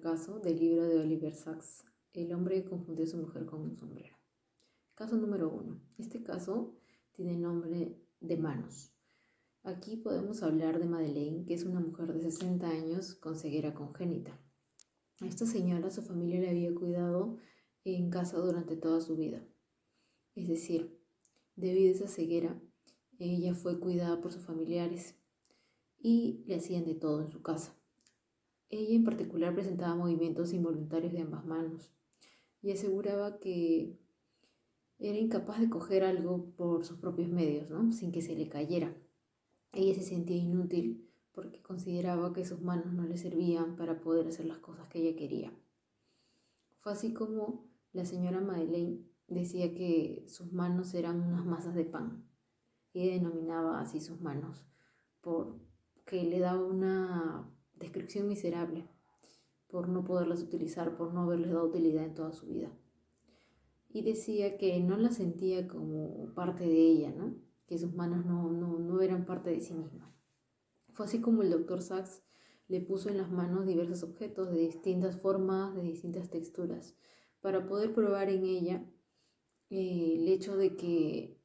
caso del libro de Oliver Sacks, El hombre que confundió a su mujer con un sombrero. Caso número 1. Este caso tiene el nombre de Manos. Aquí podemos hablar de Madeleine, que es una mujer de 60 años con ceguera congénita. A esta señora su familia le había cuidado en casa durante toda su vida. Es decir, debido a esa ceguera, ella fue cuidada por sus familiares y le hacían de todo en su casa. Ella en particular presentaba movimientos involuntarios de ambas manos y aseguraba que era incapaz de coger algo por sus propios medios, ¿no? Sin que se le cayera. Ella se sentía inútil porque consideraba que sus manos no le servían para poder hacer las cosas que ella quería. Fue así como la señora Madeleine decía que sus manos eran unas masas de pan. Ella denominaba así sus manos porque le daba una descripción miserable por no poderlas utilizar, por no haberles dado utilidad en toda su vida. Y decía que no las sentía como parte de ella, ¿no? Que sus manos no eran parte de sí misma. Fue así como el doctor Sacks le puso en las manos diversos objetos de distintas formas, de distintas texturas, para poder probar en ella el hecho de que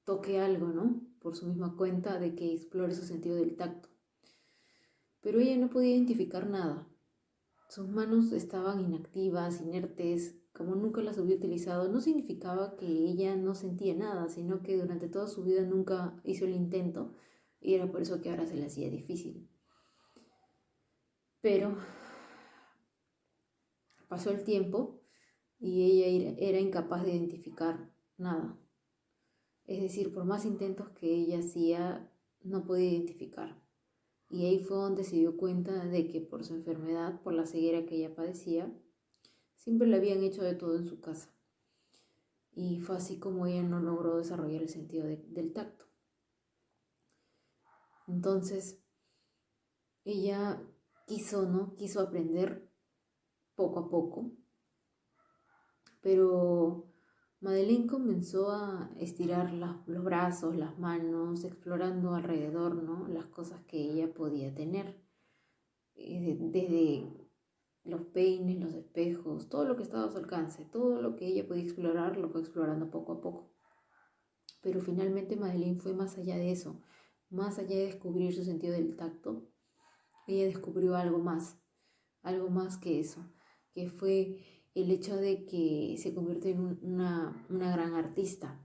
toque algo, ¿no? Por su misma cuenta, de que explore su sentido del tacto. Pero ella no podía identificar nada. Sus manos estaban inactivas, inertes, como nunca las había utilizado. No significaba que ella no sentía nada, sino que durante toda su vida nunca hizo el intento y era por eso que ahora se le hacía difícil. Pero pasó el tiempo y ella era incapaz de identificar nada. Es decir, por más intentos que ella hacía, no podía identificar. Y ahí fue donde se dio cuenta de que por su enfermedad, por la ceguera que ella padecía, siempre le habían hecho de todo en su casa. Y fue así como ella no logró desarrollar el sentido del tacto. Entonces, ella quiso aprender poco a poco. Pero Madeleine comenzó a estirar los brazos, las manos, explorando alrededor, ¿no? Las cosas que ella podía tener. Desde los peines, los espejos, todo lo que estaba a su alcance, todo lo que ella podía explorar, lo fue explorando poco a poco. Pero finalmente Madeleine fue más allá de eso, más allá de descubrir su sentido del tacto. Ella descubrió algo más que eso, que fue el hecho de que se convirtió en una gran artista.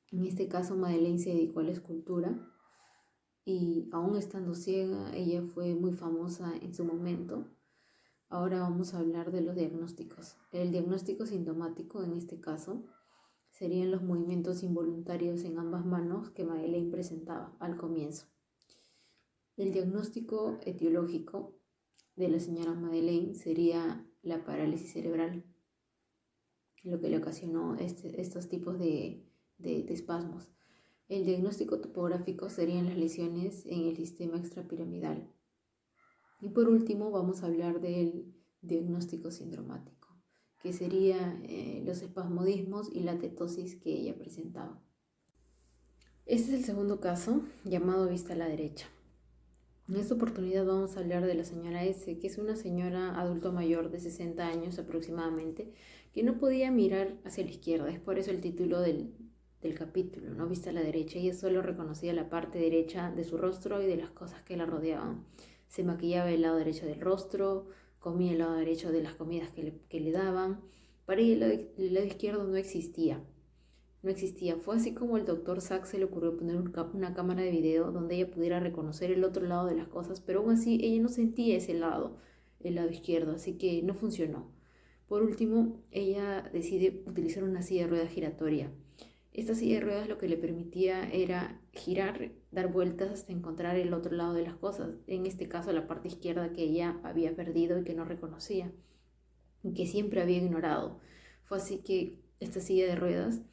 En este caso, Madeleine se dedicó a la escultura y aún estando ciega, ella fue muy famosa en su momento. Ahora vamos a hablar de los diagnósticos. El diagnóstico sintomático, en este caso, serían los movimientos involuntarios en ambas manos que Madeleine presentaba al comienzo. El diagnóstico etiológico de la señora Madeleine sería la parálisis cerebral, lo que le ocasionó estos tipos de espasmos. El diagnóstico topográfico serían las lesiones en el sistema extrapiramidal. Y por último vamos a hablar del diagnóstico sindromático, que sería los espasmodismos y la tetosis que ella presentaba. Este es el segundo caso, llamado vista a la derecha. En esta oportunidad vamos a hablar de la señora S, que es una señora adulto mayor de 60 años aproximadamente, que no podía mirar hacia la izquierda. Es por eso el título del capítulo, ¿no? Vista a la derecha. Ella solo reconocía la parte derecha de su rostro y de las cosas que la rodeaban. Se maquillaba el lado derecho del rostro, comía el lado derecho de las comidas que le daban. Para ella el lado izquierdo no existía. Fue así como el doctor Sacks se le ocurrió poner una cámara de video donde ella pudiera reconocer el otro lado de las cosas, pero aún así ella no sentía ese lado, el lado izquierdo, así que no funcionó. Por último, ella decide utilizar una silla de ruedas giratoria. Esta silla de ruedas lo que le permitía era girar, dar vueltas hasta encontrar el otro lado de las cosas, en este caso la parte izquierda que ella había perdido y que no reconocía, y que siempre había ignorado. Fue así que esta silla de ruedas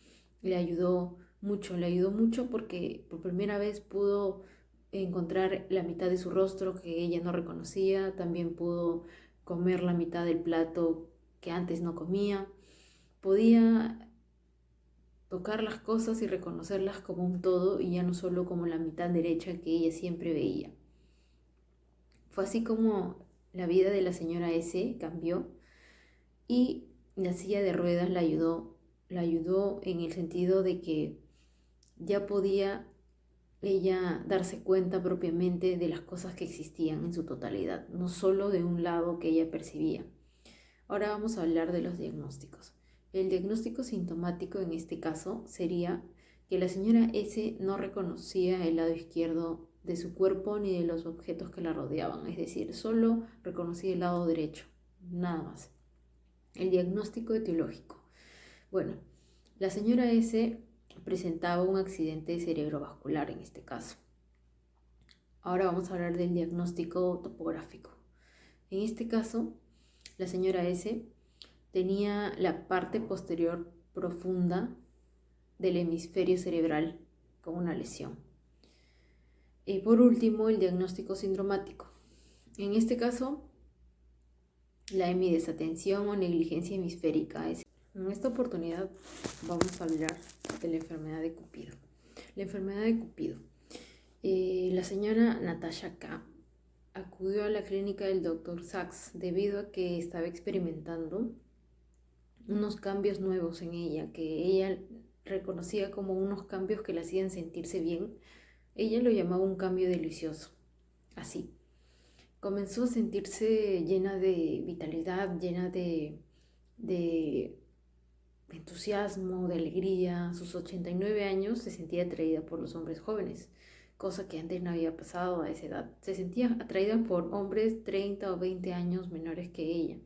le ayudó mucho porque por primera vez pudo encontrar la mitad de su rostro que ella no reconocía, también pudo comer la mitad del plato que antes no comía, podía tocar las cosas y reconocerlas como un todo y ya no solo como la mitad derecha que ella siempre veía. Fue así como la vida de la señora S cambió y la silla de ruedas la ayudó en el sentido de que ya podía ella darse cuenta propiamente de las cosas que existían en su totalidad, no solo de un lado que ella percibía. Ahora vamos a hablar de los diagnósticos. El diagnóstico sintomático en este caso sería que la señora S no reconocía el lado izquierdo de su cuerpo ni de los objetos que la rodeaban, es decir, solo reconocía el lado derecho, nada más. El diagnóstico etiológico. Bueno, la señora S presentaba un accidente cerebrovascular en este caso. Ahora vamos a hablar del diagnóstico topográfico. En este caso, la señora S tenía la parte posterior profunda del hemisferio cerebral con una lesión. Y por último, el diagnóstico sindromático. En este caso, la hemidesatención o negligencia hemisférica. En esta oportunidad vamos a hablar de la enfermedad de Cupido. La enfermedad de Cupido. La señora Natasha K. acudió a la clínica del Dr. Sachs debido a que estaba experimentando unos cambios nuevos en ella, que ella reconocía como unos cambios que la hacían sentirse bien. Ella lo llamaba un cambio delicioso, así. Comenzó a sentirse llena de vitalidad, llena de entusiasmo, de alegría. A sus 89 años se sentía atraída por los hombres jóvenes, cosa que antes no había pasado a esa edad. Se sentía atraída por hombres 30 o 20 años menores que ella.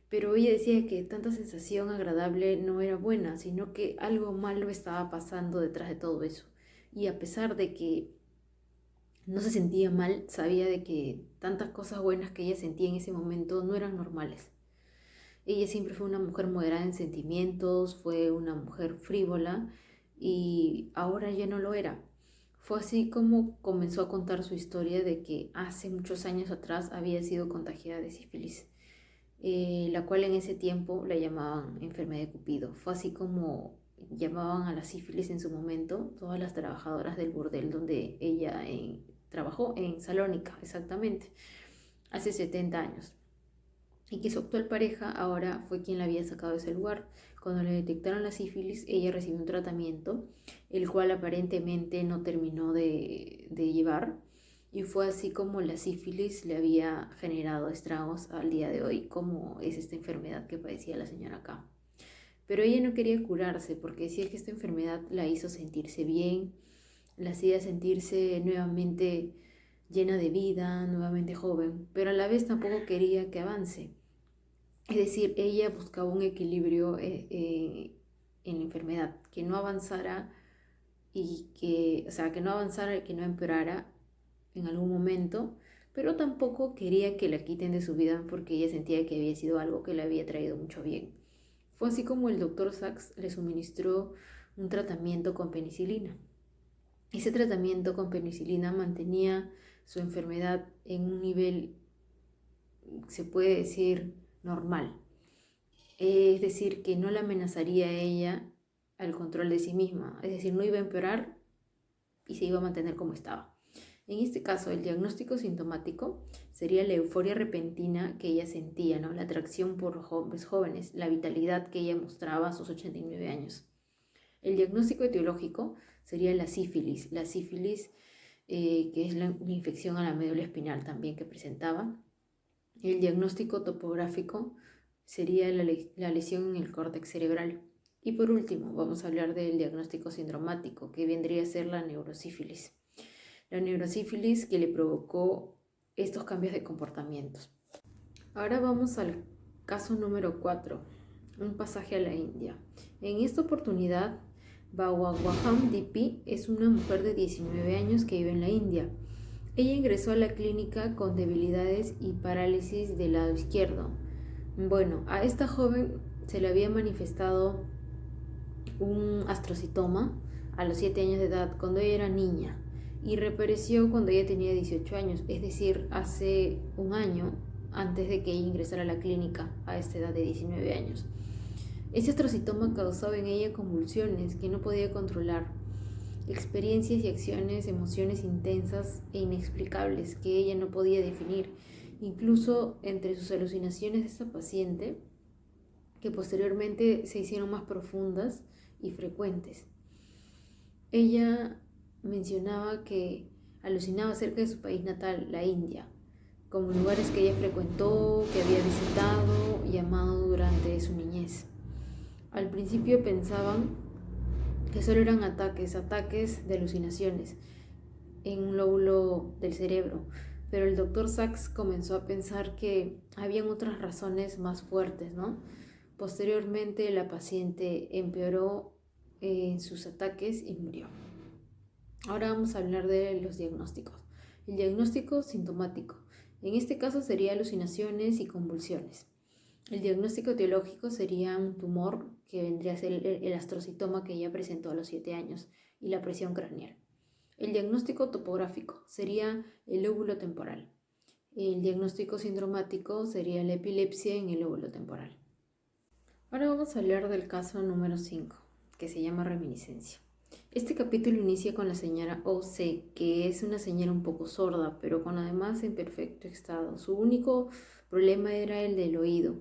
Pero ella decía que tanta sensación agradable no era buena, sino que algo malo estaba pasando detrás de todo eso. Y a pesar de que no se sentía mal, sabía de que tantas cosas buenas que ella sentía en ese momento no eran normales. Ella siempre fue una mujer moderada en sentimientos, fue una mujer frívola y ahora ya no lo era. Fue así como comenzó a contar su historia de que hace muchos años atrás había sido contagiada de sífilis, la cual en ese tiempo la llamaban enfermedad de Cupido. Fue así como llamaban a la sífilis en su momento todas las trabajadoras del burdel donde ella trabajó, en Salónica, exactamente, hace 70 años. Y que su actual pareja ahora fue quien la había sacado de ese lugar. Cuando le detectaron la sífilis, ella recibió un tratamiento, el cual aparentemente no terminó de llevar, y fue así como la sífilis le había generado estragos al día de hoy, como es esta enfermedad que padecía la señora K. Pero ella no quería curarse porque decía que esta enfermedad la hizo sentirse bien, la hacía sentirse nuevamente llena de vida, nuevamente joven, pero a la vez tampoco quería que avance. Es decir, ella buscaba un equilibrio en la enfermedad, que no avanzara que no avanzara y que no empeorara en algún momento, pero tampoco quería que la quiten de su vida porque ella sentía que había sido algo que le había traído mucho bien. Fue así como el Dr. Sachs le suministró un tratamiento con penicilina. Ese tratamiento con penicilina mantenía su enfermedad en un nivel, se puede decir, normal. Es decir, que no la amenazaría a ella al control de sí misma. Es decir, no iba a empeorar y se iba a mantener como estaba. En este caso, el diagnóstico sintomático sería la euforia repentina que ella sentía, ¿no? La atracción por hombres jóvenes, la vitalidad que ella mostraba a sus 89 años. El diagnóstico etiológico sería la sífilis que es la infección a la médula espinal también que presentaba. El diagnóstico topográfico sería la lesión en el córtex cerebral. Y por último, vamos a hablar del diagnóstico sindromático, que vendría a ser la neurosífilis. La neurosífilis que le provocó estos cambios de comportamientos. Ahora vamos al caso número 4, un pasaje a la India. En esta oportunidad, Bawawaham Dipi es una mujer de 19 años que vive en la India. Ella ingresó a la clínica con debilidades y parálisis del lado izquierdo. Bueno, a esta joven se le había manifestado un astrocitoma a los 7 años de edad, cuando ella era niña, y reapareció cuando ella tenía 18 años, es decir, hace un año antes de que ella ingresara a la clínica a esta edad de 19 años. Ese astrocitoma causaba en ella convulsiones que no podía controlar, experiencias y acciones, emociones intensas e inexplicables que ella no podía definir, Incluso entre sus alucinaciones de esta paciente, que posteriormente se hicieron más profundas y frecuentes. Ella mencionaba que alucinaba acerca de su país natal, la India, como lugares que ella frecuentó, que había visitado y amado durante su niñez. Al principio pensaban que solo eran ataques de alucinaciones en un lóbulo del cerebro, pero el doctor Sachs comenzó a pensar que habían otras razones más fuertes, ¿no? Posteriormente la paciente empeoró en sus ataques y murió. Ahora vamos a hablar de los diagnósticos. El diagnóstico sintomático. En este caso sería alucinaciones y convulsiones. El diagnóstico etiológico sería un tumor que vendría a ser el astrocitoma que ella presentó a los 7 años y la presión craneal. El diagnóstico topográfico sería el lóbulo temporal. El diagnóstico sindromático sería la epilepsia en el lóbulo temporal. Ahora vamos a hablar del caso número 5, que se llama reminiscencia. Este capítulo inicia con la señora O.C., que es una señora un poco sorda, pero con además en perfecto estado. Su único problema era el del oído.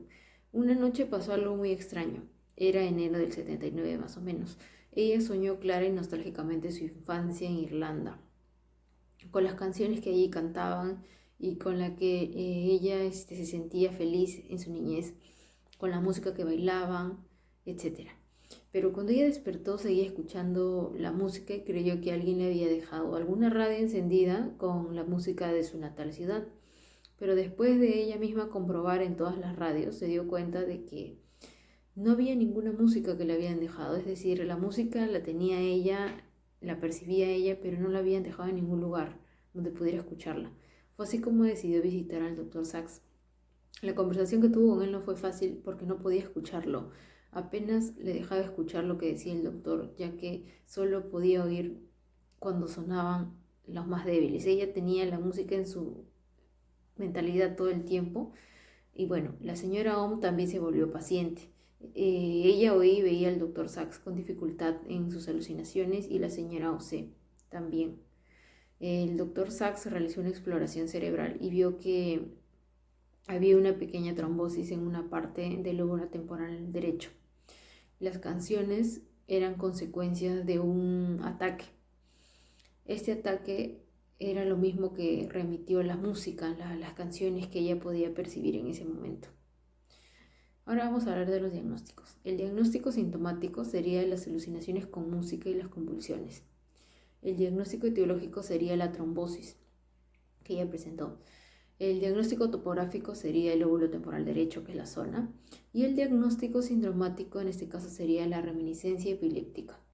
Una noche pasó algo muy extraño. Era enero del 79 más o menos. Ella soñó clara y nostálgicamente su infancia en Irlanda, con las canciones que allí cantaban y con la que ella se sentía feliz en su niñez, con la música que bailaban, etc. Pero cuando ella despertó seguía escuchando la música y creyó que alguien le había dejado alguna radio encendida con la música de su natal ciudad. Pero después de ella misma comprobar en todas las radios, se dio cuenta de que no había ninguna música que le habían dejado. Es decir, la música la tenía ella, la percibía ella, pero no la habían dejado en ningún lugar donde pudiera escucharla. Fue así como decidió visitar al doctor Sachs. La conversación que tuvo con él no fue fácil porque no podía escucharlo. Apenas le dejaba escuchar lo que decía el doctor, ya que solo podía oír cuando sonaban los más débiles. Ella tenía la música en su mentalidad todo el tiempo. Y bueno, la señora Ohm también se volvió paciente. Ella oía y veía al doctor Sachs con dificultad en sus alucinaciones y la señora O.C. también. El doctor Sachs realizó una exploración cerebral y vio que había una pequeña trombosis en una parte del lóbulo temporal derecho. Las canciones eran consecuencias de un ataque. Este ataque era lo mismo que remitió la música, las canciones que ella podía percibir en ese momento. Ahora vamos a hablar de los diagnósticos. El diagnóstico sintomático sería las alucinaciones con música y las convulsiones. El diagnóstico etiológico sería la trombosis que ella presentó. El diagnóstico topográfico sería el lóbulo temporal derecho, que es la zona. Y el diagnóstico sindromático en este caso sería la reminiscencia epiléptica.